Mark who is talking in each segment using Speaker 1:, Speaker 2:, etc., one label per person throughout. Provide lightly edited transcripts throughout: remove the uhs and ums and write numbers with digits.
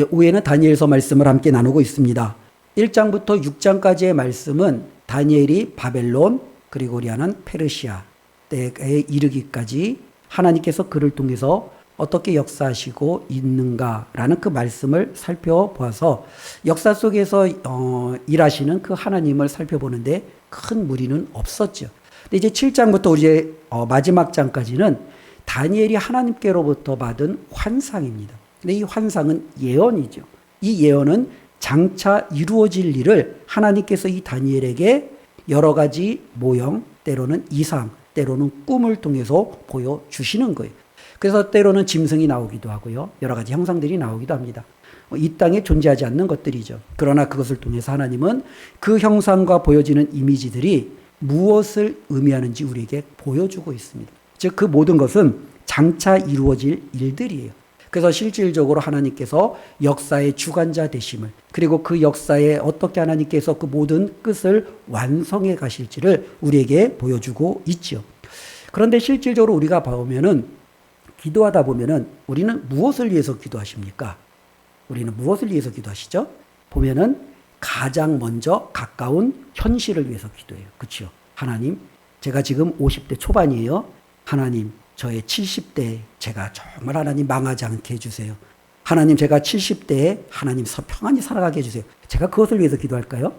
Speaker 1: 오후에는 다니엘서 말씀을 함께 나누고 있습니다. 1장부터 6장까지의 말씀은 다니엘이 바벨론 그리고 우리아는 페르시아 때에 이르기까지 하나님께서 그를 통해서 어떻게 역사하시고 있는가라는 그 말씀을 살펴보아서 역사 속에서 일하시는 그 하나님을 살펴보는데 큰 무리는 없었죠. 근데 이제 7장부터 이제 마지막 장까지는 다니엘이 하나님께로부터 받은 환상입니다. 근데 이 환상은 예언이죠. 이 예언은 장차 이루어질 일을 하나님께서 이 다니엘에게 여러 가지 모형, 때로는 이상, 때로는 꿈을 통해서 보여주시는 거예요. 그래서 때로는 짐승이 나오기도 하고요. 여러 가지 형상들이 나오기도 합니다. 이 땅에 존재하지 않는 것들이죠. 그러나 그것을 통해서 하나님은 그 형상과 보여지는 이미지들이 무엇을 의미하는지 우리에게 보여주고 있습니다. 즉, 그 모든 것은 장차 이루어질 일들이에요. 그래서 실질적으로 하나님께서 역사의 주관자 되심을, 그리고 그 역사에 어떻게 하나님께서 그 모든 끝을 완성해 가실지를 우리에게 보여주고 있죠. 그런데 실질적으로 우리가 보면은 기도하다 보면은 우리는 무엇을 위해서 기도하십니까? 우리는 무엇을 위해서 기도하시죠? 보면은 가장 먼저 가까운 현실을 위해서 기도해요. 그렇죠? 하나님, 제가 지금 50대 초반이에요. 하나님, 저의 70대에 제가 정말 하나님 망하지 않게 해주세요. 하나님, 제가 70대에 하나님 평안히 살아가게 해주세요. 제가 그것을 위해서 기도할까요?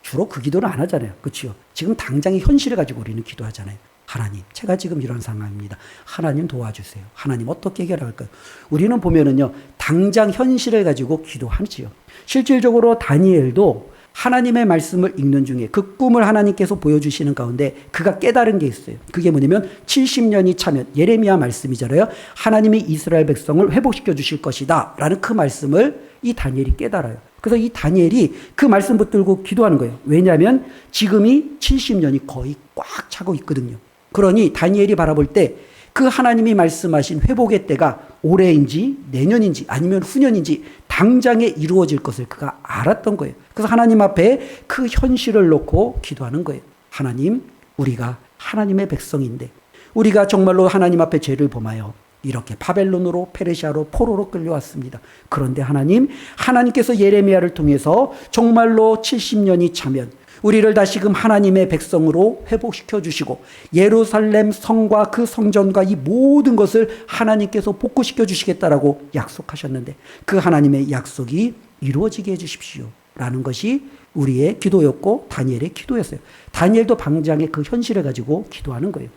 Speaker 1: 주로 그 기도는 안 하잖아요. 그렇죠? 지금 당장의 현실을 가지고 우리는 기도하잖아요. 하나님, 제가 지금 이런 상황입니다. 하나님 도와주세요. 하나님 어떻게 해결할까요? 우리는 보면은요, 당장 현실을 가지고 기도하지요. 실질적으로 다니엘도 하나님의 말씀을 읽는 중에 그 꿈을 하나님께서 보여주시는 가운데 그가 깨달은 게 있어요. 그게 뭐냐면 70년이 차면, 예레미야 말씀이잖아요. 하나님이 이스라엘 백성을 회복시켜 주실 것이다 라는 그 말씀을 이 다니엘이 깨달아요. 그래서 이 다니엘이 그 말씀 붙들고 기도하는 거예요. 왜냐하면 지금이 70년이 거의 꽉 차고 있거든요. 그러니 다니엘이 바라볼 때 그 하나님이 말씀하신 회복의 때가 올해인지 내년인지 아니면 후년인지 당장에 이루어질 것을 그가 알았던 거예요. 그래서 하나님 앞에 그 현실을 놓고 기도하는 거예요. 하나님, 우리가 하나님의 백성인데 우리가 정말로 하나님 앞에 죄를 범하여 이렇게 바벨론으로 페르시아로 포로로 끌려왔습니다. 그런데 하나님께서 예레미야를 통해서 정말로 70년이 차면 우리를 다시금 하나님의 백성으로 회복시켜 주시고 예루살렘 성과 그 성전과 이 모든 것을 하나님께서 복구시켜 주시겠다라고 약속하셨는데 그 하나님의 약속이 이루어지게 해주십시오 라는 것이 우리의 기도였고 다니엘의 기도였어요. 다니엘도 당장의 그 현실을 가지고 기도하는 거예요.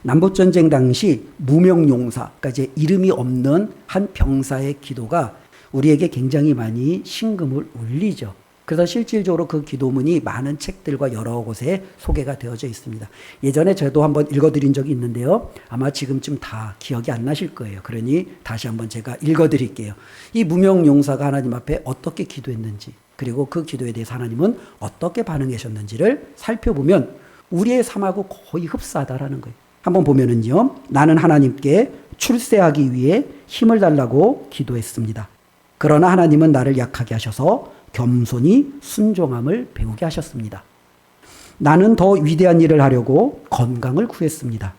Speaker 1: 남북전쟁 당시 무명용사, 그러니까 이제 이름이 없는 한 병사의 기도가 우리에게 굉장히 많이 심금을 울리죠. 그래서 실질적으로 그 기도문이 많은 책들과 여러 곳에 소개가 되어져 있습니다. 예전에 저도 한번 읽어드린 적이 있는데요. 아마 지금쯤 다 기억이 안 나실 거예요. 그러니 다시 한번 제가 읽어드릴게요. 이 무명용사가 하나님 앞에 어떻게 기도했는지, 그리고 그 기도에 대해서 하나님은 어떻게 반응하셨는지를 살펴보면 우리의 삶하고 거의 흡사하다라는 거예요. 한번 보면은요. 나는 하나님께 출세하기 위해 힘을 달라고 기도했습니다. 그러나 하나님은 나를 약하게 하셔서 겸손히 순종함을 배우게 하셨습니다. 나는 더 위대한 일을 하려고 건강을 구했습니다.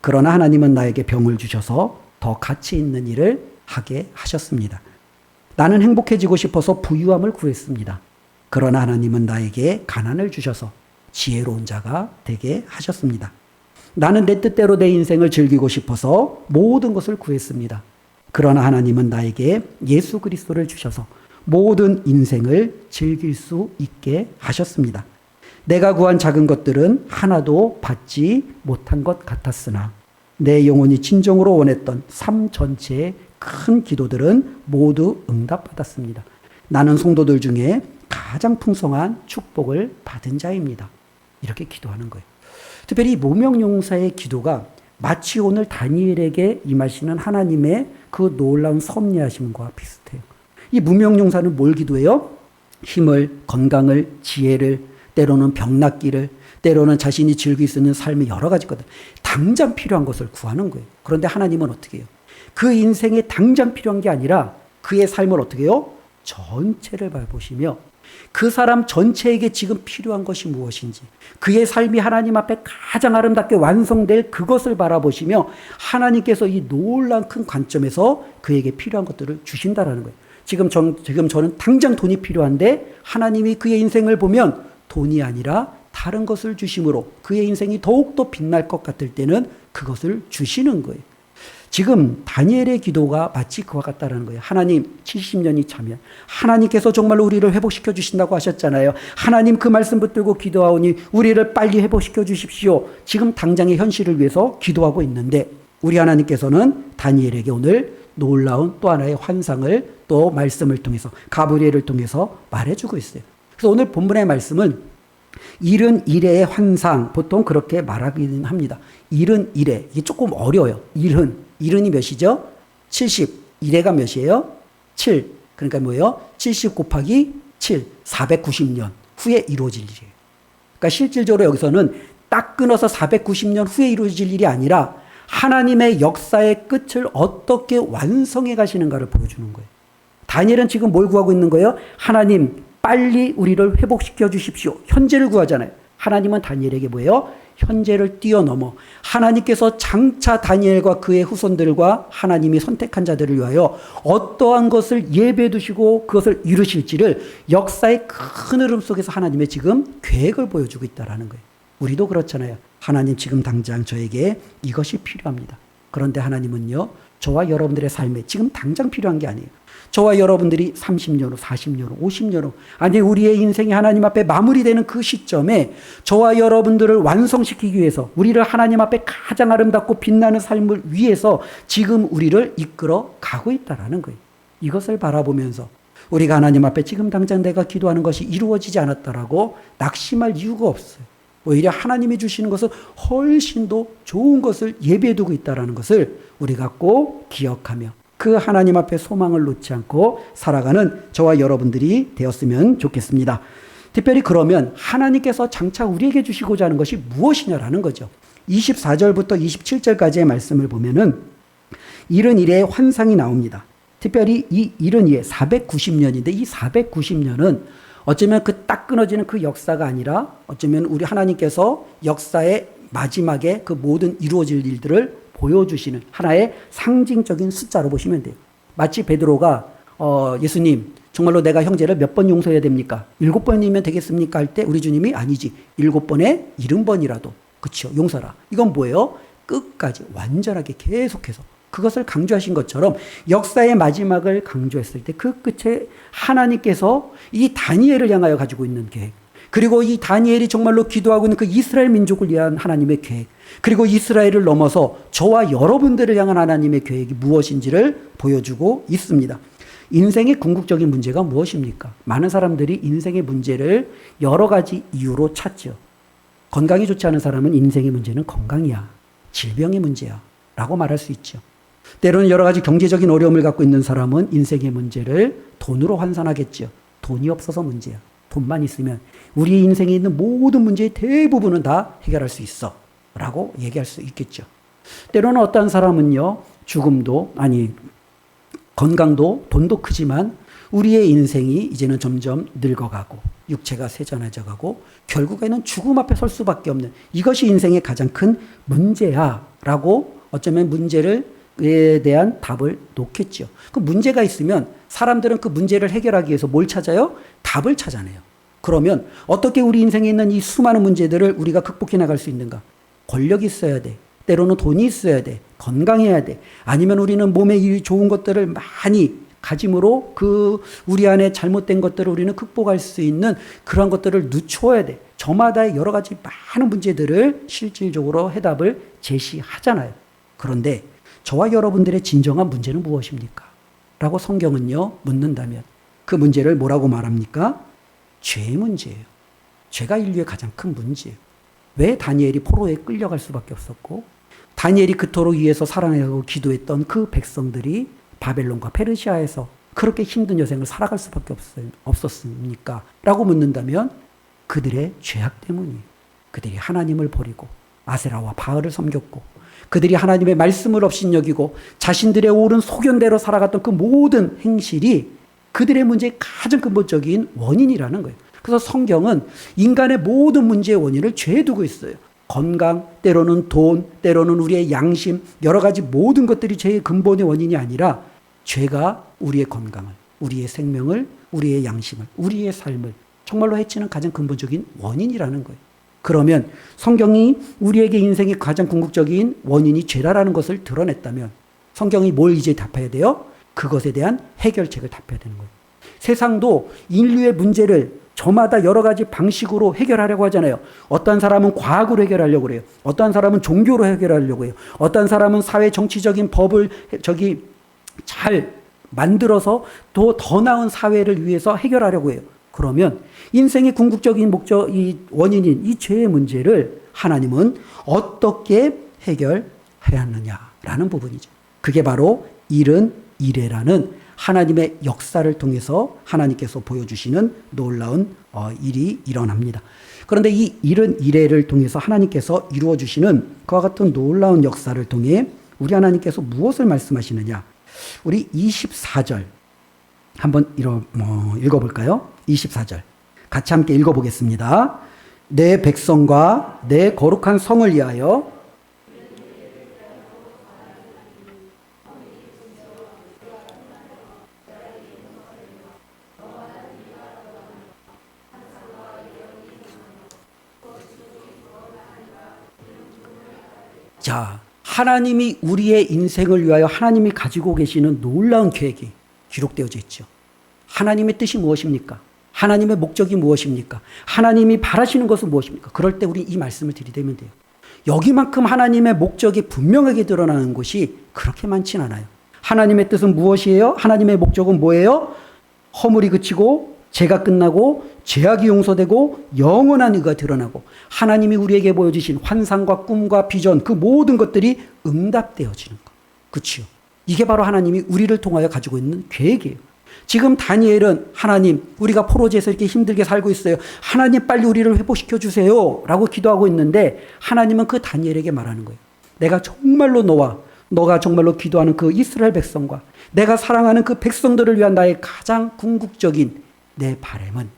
Speaker 1: 그러나 하나님은 나에게 병을 주셔서 더 가치 있는 일을 하게 하셨습니다. 나는 행복해지고 싶어서 부유함을 구했습니다. 그러나 하나님은 나에게 가난을 주셔서 지혜로운 자가 되게 하셨습니다. 나는 내 뜻대로 내 인생을 즐기고 싶어서 모든 것을 구했습니다. 그러나 하나님은 나에게 예수 그리스도를 주셔서 모든 인생을 즐길 수 있게 하셨습니다. 내가 구한 작은 것들은 하나도 받지 못한 것 같았으나 내 영혼이 진정으로 원했던 삶 전체의 큰 기도들은 모두 응답받았습니다. 나는 성도들 중에 가장 풍성한 축복을 받은 자입니다. 이렇게 기도하는 거예요. 특별히 무명용사의 기도가 마치 오늘 다니엘에게 임하시는 하나님의 그 놀라운 섭리하심과 비슷해요. 이 무명용사는 뭘 기도해요? 힘을, 건강을, 지혜를, 때로는 병 낫기를, 때로는 자신이 즐길 수 있는 삶의 여러 가지 것들, 당장 필요한 것을 구하는 거예요. 그런데 하나님은 어떻게 해요? 그 인생에 당장 필요한 게 아니라 그의 삶을 어떻게 해요? 전체를 바라보시며 그 사람 전체에게 지금 필요한 것이 무엇인지, 그의 삶이 하나님 앞에 가장 아름답게 완성될 그것을 바라보시며 하나님께서 이 놀라운 큰 관점에서 그에게 필요한 것들을 주신다라는 거예요. 지금 저는 당장 돈이 필요한데 하나님이 그의 인생을 보면 돈이 아니라 다른 것을 주심으로 그의 인생이 더욱더 빛날 것 같을 때는 그것을 주시는 거예요. 지금 다니엘의 기도가 마치 그와 같다는 거예요. 하나님 70년이 차면 하나님께서 정말로 우리를 회복시켜 주신다고 하셨잖아요. 하나님 그 말씀 붙들고 기도하오니 우리를 빨리 회복시켜 주십시오. 지금 당장의 현실을 위해서 기도하고 있는데 우리 하나님께서는 다니엘에게 오늘 놀라운 또 하나의 환상을 또 말씀을 통해서 가브리엘을 통해서 말해주고 있어요. 그래서 오늘 본문의 말씀은 일은 일의 환상, 보통 그렇게 말하기는 합니다. 일은 일의, 이게 조금 어려워요. 일은이 몇이죠? 70. 일해가 몇이에요? 7. 그러니까 뭐예요? 70 곱하기 7. 490년 후에 이루어질 일이에요. 그러니까 실질적으로 여기서는 딱 끊어서 490년 후에 이루어질 일이 아니라 하나님의 역사의 끝을 어떻게 완성해 가시는가를 보여주는 거예요. 다니엘은 지금 뭘 구하고 있는 거예요? 하나님, 빨리 우리를 회복시켜 주십시오. 현재를 구하잖아요. 하나님은 다니엘에게 뭐예요? 현재를 뛰어넘어 하나님께서 장차 다니엘과 그의 후손들과 하나님이 선택한 자들을 위하여 어떠한 것을 예배해 두시고 그것을 이루실지를 역사의 큰 흐름 속에서 하나님의 지금 계획을 보여주고 있다는 거예요. 우리도 그렇잖아요. 하나님 지금 당장 저에게 이것이 필요합니다. 그런데 하나님은요, 저와 여러분들의 삶에 지금 당장 필요한 게 아니에요. 저와 여러분들이 30년 후, 40년 후, 50년 후, 아니 우리의 인생이 하나님 앞에 마무리되는 그 시점에 저와 여러분들을 완성시키기 위해서 우리를 하나님 앞에 가장 아름답고 빛나는 삶을 위해서 지금 우리를 이끌어 가고 있다는 거예요. 이것을 바라보면서 우리가 하나님 앞에 지금 당장 내가 기도하는 것이 이루어지지 않았다라고 낙심할 이유가 없어요. 오히려 하나님이 주시는 것은 훨씬 더 좋은 것을 예비해 두고 있다는 것을 우리가 꼭 기억하며 그 하나님 앞에 소망을 놓지 않고 살아가는 저와 여러분들이 되었으면 좋겠습니다. 특별히 그러면 하나님께서 장차 우리에게 주시고자 하는 것이 무엇이냐라는 거죠. 24절부터 27절까지의 말씀을 보면은 일은 일의 환상이 나옵니다. 특별히 이 일은 일의 490년인데 이 490년은 어쩌면 그 딱 끊어지는 그 역사가 아니라 어쩌면 우리 하나님께서 역사의 마지막에 그 모든 이루어질 일들을 보여주시는 하나의 상징적인 숫자로 보시면 돼요. 마치 베드로가 예수님 정말로 내가 형제를 몇 번 용서해야 됩니까? 7번이면 되겠습니까? 할 때 우리 주님이 아니지 7번에 70번이라도 그렇죠 용서라. 이건 뭐예요? 끝까지 완전하게 계속해서 그것을 강조하신 것처럼 역사의 마지막을 강조했을 때 그 끝에 하나님께서 이 다니엘을 향하여 가지고 있는 계획, 그리고 이 다니엘이 정말로 기도하고 있는 그 이스라엘 민족을 위한 하나님의 계획, 그리고 이스라엘을 넘어서 저와 여러분들을 향한 하나님의 계획이 무엇인지를 보여주고 있습니다. 인생의 궁극적인 문제가 무엇입니까? 많은 사람들이 인생의 문제를 여러 가지 이유로 찾죠. 건강이 좋지 않은 사람은 인생의 문제는 건강이야, 질병의 문제야 라고 말할 수 있죠. 때로는 여러 가지 경제적인 어려움을 갖고 있는 사람은 인생의 문제를 돈으로 환산하겠죠. 돈이 없어서 문제야. 돈만 있으면 우리의 인생에 있는 모든 문제의 대부분은 다 해결할 수 있어 라고 얘기할 수 있겠죠. 때로는 어떤 사람은요, 죽음도 건강도 돈도 크지만 우리의 인생이 이제는 점점 늙어가고 육체가 세잔해져 가고 결국에는 죽음 앞에 설 수밖에 없는 이것이 인생의 가장 큰 문제야 라고 어쩌면 문제에 대한 답을 놓겠죠. 그 문제가 있으면 사람들은 그 문제를 해결하기 위해서 뭘 찾아요? 답을 찾아내요. 그러면 어떻게 우리 인생에 있는 이 수많은 문제들을 우리가 극복해 나갈 수 있는가? 권력이 있어야 돼. 때로는 돈이 있어야 돼. 건강해야 돼. 아니면 우리는 몸에 좋은 것들을 많이 가짐으로 그 우리 안에 잘못된 것들을 우리는 극복할 수 있는 그런 것들을 늦춰야 돼. 저마다의 여러 가지 많은 문제들을 실질적으로 해답을 제시하잖아요. 그런데 저와 여러분들의 진정한 문제는 무엇입니까? 라고 성경은요 묻는다면 그 문제를 뭐라고 말합니까? 죄의 문제예요. 죄가 인류의 가장 큰 문제예요. 왜 다니엘이 포로에 끌려갈 수밖에 없었고 다니엘이 그토록 위해서 살아내고 기도했던 그 백성들이 바벨론과 페르시아에서 그렇게 힘든 여생을 살아갈 수밖에 없었습니까? 라고 묻는다면 그들의 죄악 때문이에요. 그들이 하나님을 버리고 아세라와 바알을 섬겼고 그들이 하나님의 말씀을 업신여기고 자신들의 옳은 소견대로 살아갔던 그 모든 행실이 그들의 문제의 가장 근본적인 원인이라는 거예요. 그래서 성경은 인간의 모든 문제의 원인을 죄에 두고 있어요. 건강, 때로는 돈, 때로는 우리의 양심, 여러 가지 모든 것들이 죄의 근본의 원인이 아니라 죄가 우리의 건강을, 우리의 생명을, 우리의 양심을, 우리의 삶을 정말로 해치는 가장 근본적인 원인이라는 거예요. 그러면 성경이 우리에게 인생의 가장 궁극적인 원인이 죄라라는 것을 드러냈다면 성경이 뭘 이제 답해야 돼요? 그것에 대한 해결책을 답해야 되는 거예요. 세상도 인류의 문제를 저마다 여러 가지 방식으로 해결하려고 하잖아요. 어떤 사람은 과학으로 해결하려고 그래요. 어떤 사람은 종교로 해결하려고 해요. 어떤 사람은 사회 정치적인 법을 잘 만들어서 더 나은 사회를 위해서 해결하려고 해요. 그러면 인생의 궁극적인 목적, 이 원인인 이 죄의 문제를 하나님은 어떻게 해결해야 하느냐라는 부분이죠. 그게 바로 일은 이래라는 하나님의 역사를 통해서 하나님께서 보여주시는 놀라운 일이 일어납니다. 그런데 이 일은 이래를 통해서 하나님께서 이루어주시는 그와 같은 놀라운 역사를 통해 우리 하나님께서 무엇을 말씀하시느냐. 우리 24절 한번 읽어볼까요? 24절 같이 함께 읽어보겠습니다. 내 백성과 내 거룩한 성을 위하여 자, 하나님이 우리의 인생을 위하여 하나님이 가지고 계시는 놀라운 계획이 기록되어져 있죠. 하나님의 뜻이 무엇입니까? 하나님의 목적이 무엇입니까? 하나님이 바라시는 것은 무엇입니까? 그럴 때 우리 이 말씀을 들이대면 돼요. 여기만큼 하나님의 목적이 분명하게 드러나는 것이 그렇게 많진 않아요. 하나님의 뜻은 무엇이에요? 하나님의 목적은 뭐예요? 허물이 그치고 죄가 끝나고 죄악이 용서되고 영원한 의가 드러나고 하나님이 우리에게 보여주신 환상과 꿈과 비전 그 모든 것들이 응답되어지는 것. 그렇죠? 이게 바로 하나님이 우리를 통하여 가지고 있는 계획이에요. 지금 다니엘은 하나님 우리가 포로지에서 이렇게 힘들게 살고 있어요. 하나님 빨리 우리를 회복시켜 주세요 라고 기도하고 있는데 하나님은 그 다니엘에게 말하는 거예요. 내가 정말로 너가 정말로 기도하는 그 이스라엘 백성과 내가 사랑하는 그 백성들을 위한 나의 가장 궁극적인 내 바람은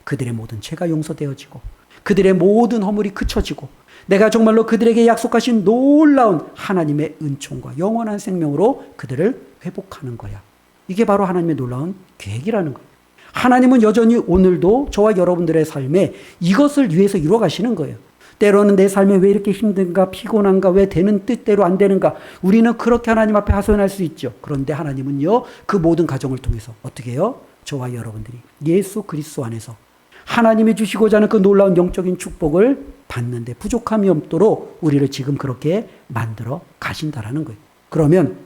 Speaker 1: 그들의 모든 죄가 용서되어지고 그들의 모든 허물이 그쳐지고 내가 정말로 그들에게 약속하신 놀라운 하나님의 은총과 영원한 생명으로 그들을 회복하는 거야. 이게 바로 하나님의 놀라운 계획이라는 거예요. 하나님은 여전히 오늘도 저와 여러분들의 삶에 이것을 위해서 이루어 가시는 거예요. 때로는 내 삶에 왜 이렇게 힘든가 피곤한가 왜 되는 뜻대로 안 되는가 우리는 그렇게 하나님 앞에 하소연할 수 있죠. 그런데 하나님은요 그 모든 과정을 통해서 어떻게 해요? 저와 여러분들이 예수 그리스도 안에서 하나님이 주시고자 하는 그 놀라운 영적인 축복을 받는데 부족함이 없도록 우리를 지금 그렇게 만들어 가신다라는 거예요. 그러면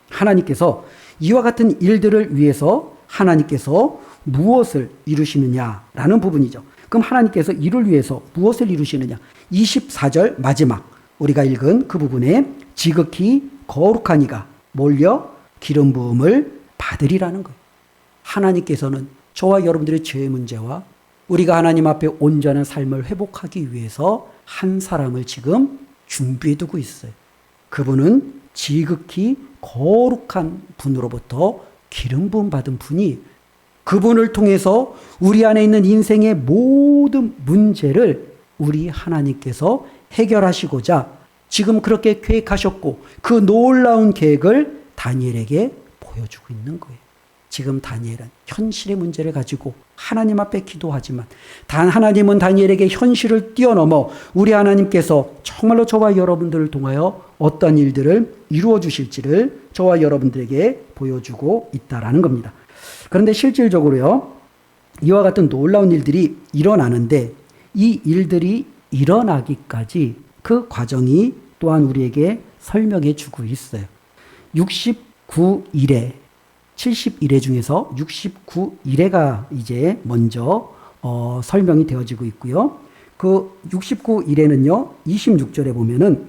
Speaker 1: 하나님께서 이와 같은 일들을 위해서 하나님께서 무엇을 이루시느냐라는 부분이죠. 그럼 하나님께서 이를 위해서 무엇을 이루시느냐? 24절 마지막 우리가 읽은 그 부분에 지극히 거룩한 이가 몰려 기름 부음을 받으리라는 거예요. 하나님께서는 저와 여러분들의 죄의 문제와 우리가 하나님 앞에 온전한 삶을 회복하기 위해서 한 사람을 지금 준비해 두고 있어요. 그분은 지극히 거룩한 분으로부터 기름 부음 받은 분이 그분을 통해서 우리 안에 있는 인생의 모든 문제를 우리 하나님께서 해결하시고자 지금 그렇게 계획하셨고 그 놀라운 계획을 다니엘에게 보여주고 있는 거예요. 지금 다니엘은 현실의 문제를 가지고 하나님 앞에 기도하지만 단 하나님은 다니엘에게 현실을 뛰어넘어 우리 하나님께서 정말로 저와 여러분들을 통하여 어떤 일들을 이루어 주실지를 저와 여러분들에게 보여주고 있다라는 겁니다. 그런데 실질적으로요, 이와 같은 놀라운 일들이 일어나는데 이 일들이 일어나기까지 그 과정이 또한 우리에게 설명해 주고 있어요. 69일에 71회 중에서 69일회가 이제 먼저 설명이 되어지고 있고요. 그 69일회는요. 26절에 보면은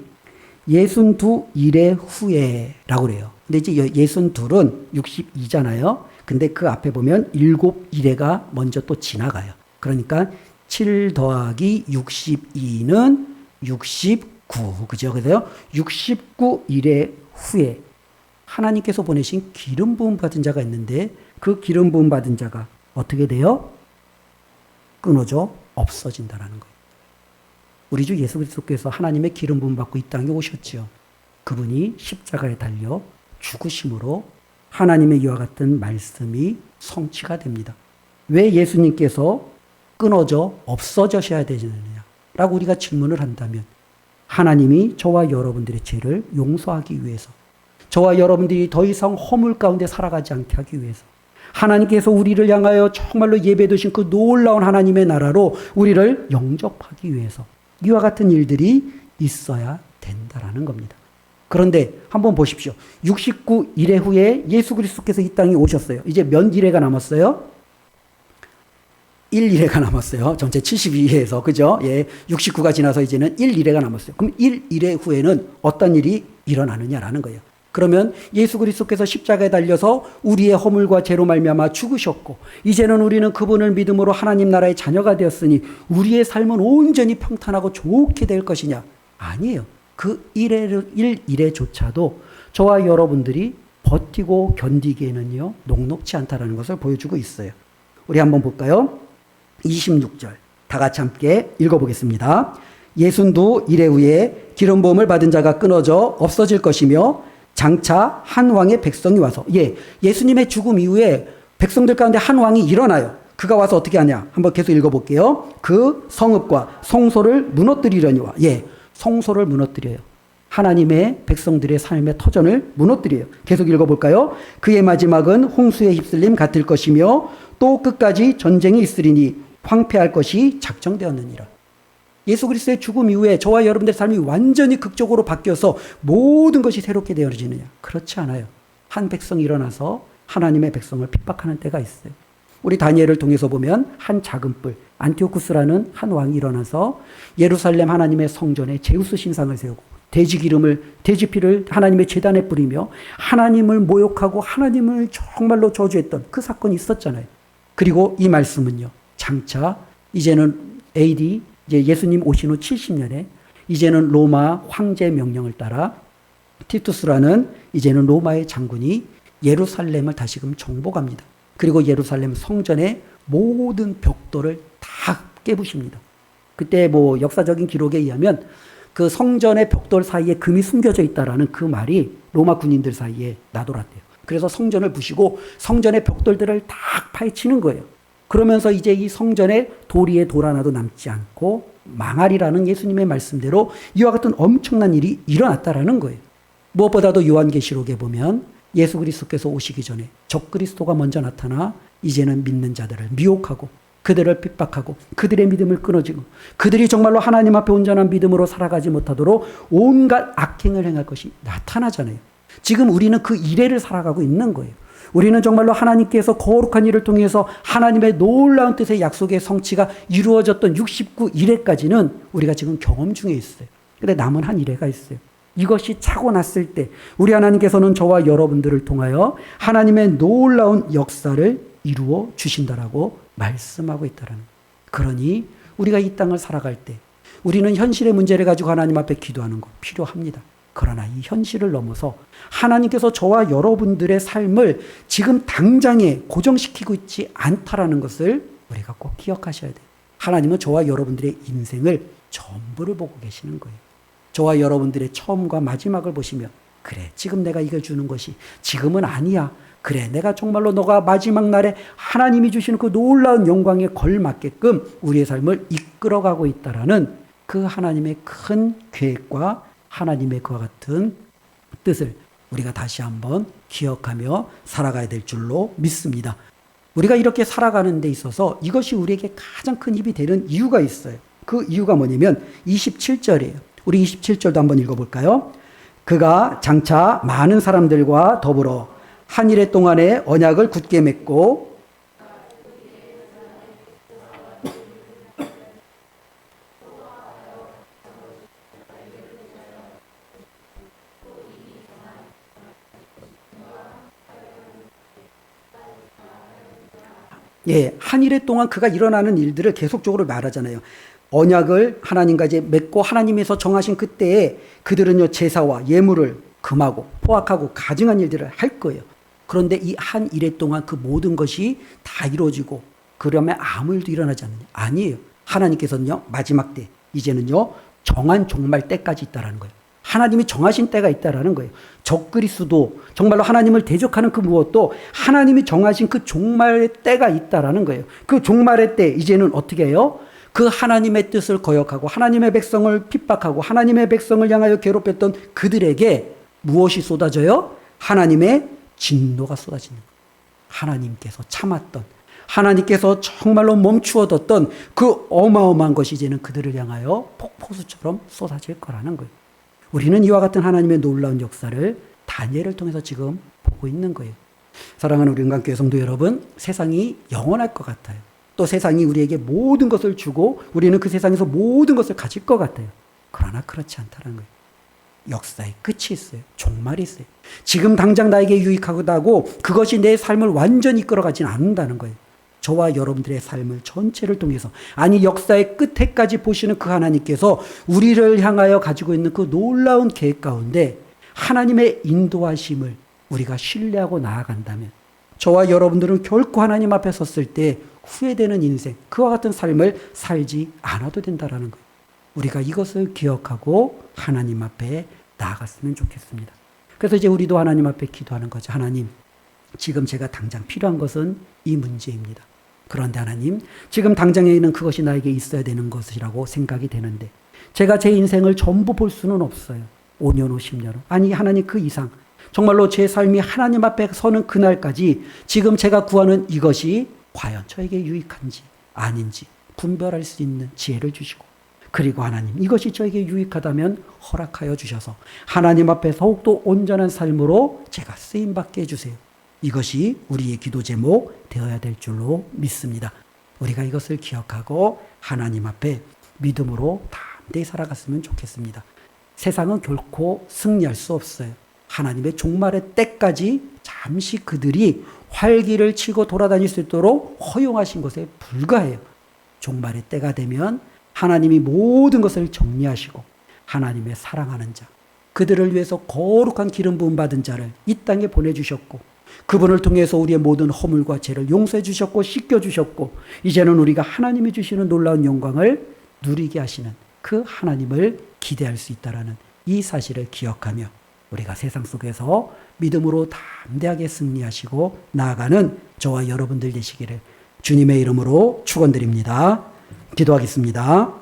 Speaker 1: 62일회 후에라고 그래요. 근데 이제 62은 62잖아요. 근데 그 앞에 보면 7일회가 먼저 또 지나가요. 그러니까 7 더하기 62는 69. 그죠? 그래서 69일회 후에 하나님께서 보내신 기름 부음 받은 자가 있는데 그 기름 부음 받은 자가 어떻게 돼요? 끊어져 없어진다라는 거예요. 우리 주 예수 그리스도께서 하나님의 기름 부음 받고 이 땅에 오셨죠. 그분이 십자가에 달려 죽으심으로 하나님의 이와 같은 말씀이 성취가 됩니다. 왜 예수님께서 끊어져 없어져야 되느냐라고 우리가 질문을 한다면 하나님이 저와 여러분들의 죄를 용서하기 위해서, 저와 여러분들이 더 이상 허물 가운데 살아가지 않게 하기 위해서, 하나님께서 우리를 향하여 정말로 예배드신 그 놀라운 하나님의 나라로 우리를 영접하기 위해서 이와 같은 일들이 있어야 된다라는 겁니다. 그런데 한번 보십시오. 69일회 후에 예수 그리스도께서 이 땅에 오셨어요. 이제 몇 일회가 남았어요? 1일회가 남았어요. 전체 72회에서. 그죠? 예. 69가 지나서 이제는 1일회가 남았어요. 그럼 1일회 후에는 어떤 일이 일어나느냐라는 거예요. 그러면 예수 그리스도께서 십자가에 달려서 우리의 허물과 죄로 말미암아 죽으셨고, 이제는 우리는 그분을 믿음으로 하나님 나라의 자녀가 되었으니 우리의 삶은 온전히 평탄하고 좋게 될 것이냐? 아니에요. 그 1일에조차도 저와 여러분들이 버티고 견디기에는요, 녹록치 않다라는 것을 보여주고 있어요. 우리 한번 볼까요? 26절 다 같이 함께 읽어보겠습니다. 예순두 일회 후에 기름 부음을 받은 자가 끊어져 없어질 것이며 장차 한 왕의 백성이 와서, 예수님의 죽음 이후에 백성들 가운데 한 왕이 일어나요. 그가 와서 어떻게 하냐? 한번 계속 읽어볼게요. 그 성읍과 성소를 무너뜨리려니와, 성소를 무너뜨려요. 하나님의 백성들의 삶의 터전을 무너뜨려요. 계속 읽어볼까요? 그의 마지막은 홍수에 휩쓸림 같을 것이며 또 끝까지 전쟁이 있으리니 황폐할 것이 작정되었느니라. 예수 그리스도의 죽음 이후에 저와 여러분들의 삶이 완전히 극적으로 바뀌어서 모든 것이 새롭게 되어지느냐? 그렇지 않아요. 한 백성이 일어나서 하나님의 백성을 핍박하는 때가 있어요. 우리 다니엘을 통해서 보면 한 작은 뿔, 안티오쿠스라는 한 왕이 일어나서 예루살렘 하나님의 성전에 제우스 신상을 세우고 돼지 피를 하나님의 제단에 뿌리며 하나님을 모욕하고 하나님을 정말로 저주했던 그 사건이 있었잖아요. 그리고 이 말씀은요, 장차 이제는 AD 예수님 오신 후 70년에 이제는 로마 황제 명령을 따라 티투스라는 이제는 로마의 장군이 예루살렘을 다시금 정복합니다. 그리고 예루살렘 성전의 모든 벽돌을 다 깨부십니다. 그때 역사적인 기록에 의하면 그 성전의 벽돌 사이에 금이 숨겨져 있다라는 그 말이 로마 군인들 사이에 나돌았대요. 그래서 성전을 부시고 성전의 벽돌들을 다 파헤치는 거예요. 그러면서 이제 이 성전에 돌 위에 돌 하나도 남지 않고 망하리라는 예수님의 말씀대로 이와 같은 엄청난 일이 일어났다라는 거예요. 무엇보다도 요한계시록에 보면 예수 그리스도께서 오시기 전에 적그리스도가 먼저 나타나 이제는 믿는 자들을 미혹하고 그들을 핍박하고 그들의 믿음을 끊어지고 그들이 정말로 하나님 앞에 온전한 믿음으로 살아가지 못하도록 온갖 악행을 행할 것이 나타나잖아요. 지금 우리는 그 이래를 살아가고 있는 거예요. 우리는 정말로 하나님께서 거룩한 일을 통해서 하나님의 놀라운 뜻의 약속의 성취가 이루어졌던 69일에까지는 우리가 지금 경험 중에 있어요. 근데 남은 한 일회가 있어요. 이것이 차고 났을 때 우리 하나님께서는 저와 여러분들을 통하여 하나님의 놀라운 역사를 이루어 주신다라고 말씀하고 있다라는 거예요. 그러니 우리가 이 땅을 살아갈 때 우리는 현실의 문제를 가지고 하나님 앞에 기도하는 거 필요합니다. 그러나 이 현실을 넘어서 하나님께서 저와 여러분들의 삶을 지금 당장에 고정시키고 있지 않다라는 것을 우리가 꼭 기억하셔야 돼요. 하나님은 저와 여러분들의 인생을 전부를 보고 계시는 거예요. 저와 여러분들의 처음과 마지막을 보시면 그래, 지금 내가 이걸 주는 것이 지금은 아니야. 그래, 내가 정말로 너가 마지막 날에 하나님이 주시는 그 놀라운 영광에 걸맞게끔 우리의 삶을 이끌어가고 있다라는 그 하나님의 큰 계획과 하나님의 그와 같은 뜻을 우리가 다시 한번 기억하며 살아가야 될 줄로 믿습니다. 우리가 이렇게 살아가는 데 있어서 이것이 우리에게 가장 큰 힘이 되는 이유가 있어요. 그 이유가 뭐냐면 27절이에요. 우리 27절도 한번 읽어볼까요? 그가 장차 많은 사람들과 더불어 한 일해 동안에 언약을 굳게 맺고 한 일해 동안 그가 일어나는 일들을 계속적으로 말하잖아요. 언약을 하나님과 이제 맺고 하나님에서 정하신 그때에 그들은요, 제사와 예물을 금하고 포악하고 가증한 일들을 할 거예요. 그런데 이 한 일해 동안 그 모든 것이 다 이루어지고 그러면 아무 일도 일어나지 않느냐? 아니에요. 하나님께서는요, 마지막 때 이제는요, 정한 종말 때까지 있다라는 거예요. 하나님이 정하신 때가 있다라는 거예요. 적그리스도 정말로 하나님을 대적하는 그 무엇도 하나님이 정하신 그 종말의 때가 있다라는 거예요. 그 종말의 때 이제는 어떻게 해요? 그 하나님의 뜻을 거역하고 하나님의 백성을 핍박하고 하나님의 백성을 향하여 괴롭혔던 그들에게 무엇이 쏟아져요? 하나님의 진노가 쏟아지는 거예요. 하나님께서 참았던, 하나님께서 정말로 멈추어뒀던 그 어마어마한 것이 이제는 그들을 향하여 폭포수처럼 쏟아질 거라는 거예요. 우리는 이와 같은 하나님의 놀라운 역사를 다니엘을 통해서 지금 보고 있는 거예요. 사랑하는 우리 은강교회 성도 여러분, 세상이 영원할 것 같아요. 또 세상이 우리에게 모든 것을 주고 우리는 그 세상에서 모든 것을 가질 것 같아요. 그러나 그렇지 않다는 거예요. 역사의 끝이 있어요. 종말이 있어요. 지금 당장 나에게 유익하다고 그것이 내 삶을 완전히 이끌어가지는 않는다는 거예요. 저와 여러분들의 삶을 전체를 통해서, 아니 역사의 끝에까지 보시는 그 하나님께서 우리를 향하여 가지고 있는 그 놀라운 계획 가운데 하나님의 인도하심을 우리가 신뢰하고 나아간다면 저와 여러분들은 결코 하나님 앞에 섰을 때 후회되는 인생, 그와 같은 삶을 살지 않아도 된다는 거예요. 우리가 이것을 기억하고 하나님 앞에 나아갔으면 좋겠습니다. 그래서 이제 우리도 하나님 앞에 기도하는 거죠. 하나님, 지금 제가 당장 필요한 것은 이 문제입니다. 그런데 하나님, 지금 당장에 있는 그것이 나에게 있어야 되는 것이라고 생각이 되는데 제가 제 인생을 전부 볼 수는 없어요. 5년 후, 10년 후. 아니 하나님 그 이상. 정말로 제 삶이 하나님 앞에 서는 그날까지 지금 제가 구하는 이것이 과연 저에게 유익한지 아닌지 분별할 수 있는 지혜를 주시고, 그리고 하나님 이것이 저에게 유익하다면 허락하여 주셔서 하나님 앞에 더욱더 온전한 삶으로 제가 쓰임받게 해주세요. 이것이 우리의 기도 제목 되어야 될 줄로 믿습니다. 우리가 이것을 기억하고 하나님 앞에 믿음으로 담대히 살아갔으면 좋겠습니다. 세상은 결코 승리할 수 없어요. 하나님의 종말의 때까지 잠시 그들이 활기를 치고 돌아다닐 수 있도록 허용하신 것에 불과해요. 종말의 때가 되면 하나님이 모든 것을 정리하시고 하나님의 사랑하는 자, 그들을 위해서 거룩한 기름 부음 받은 자를 이 땅에 보내주셨고 그분을 통해서 우리의 모든 허물과 죄를 용서해 주셨고 씻겨 주셨고 이제는 우리가 하나님이 주시는 놀라운 영광을 누리게 하시는 그 하나님을 기대할 수 있다는 이 사실을 기억하며 우리가 세상 속에서 믿음으로 담대하게 승리하시고 나아가는 저와 여러분들 되시기를 주님의 이름으로 축원드립니다. 기도하겠습니다.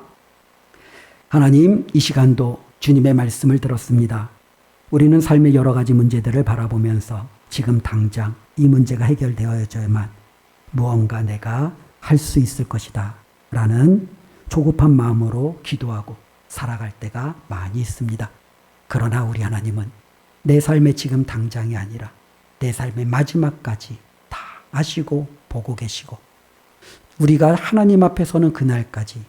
Speaker 1: 하나님, 이 시간도 주님의 말씀을 들었습니다. 우리는 삶의 여러 가지 문제들을 바라보면서 지금 당장 이 문제가 해결되어야만 무언가 내가 할 수 있을 것이다 라는 조급한 마음으로 기도하고 살아갈 때가 많이 있습니다. 그러나 우리 하나님은 내 삶의 지금 당장이 아니라 내 삶의 마지막까지 다 아시고 보고 계시고 우리가 하나님 앞에 서는 그날까지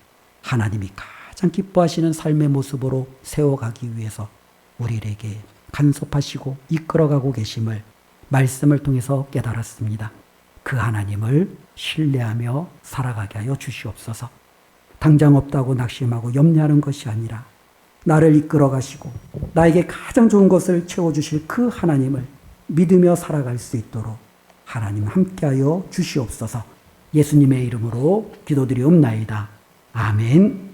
Speaker 1: 하나님이 가장 기뻐하시는 삶의 모습으로 세워가기 위해서 우리에게 간섭하시고 이끌어가고 계심을 말씀을 통해서 깨달았습니다. 그 하나님을 신뢰하며 살아가게 하여 주시옵소서. 당장 없다고 낙심하고 염려하는 것이 아니라 나를 이끌어 가시고 나에게 가장 좋은 것을 채워주실 그 하나님을 믿으며 살아갈 수 있도록 하나님 함께하여 주시옵소서. 예수님의 이름으로 기도드리옵나이다. 아멘.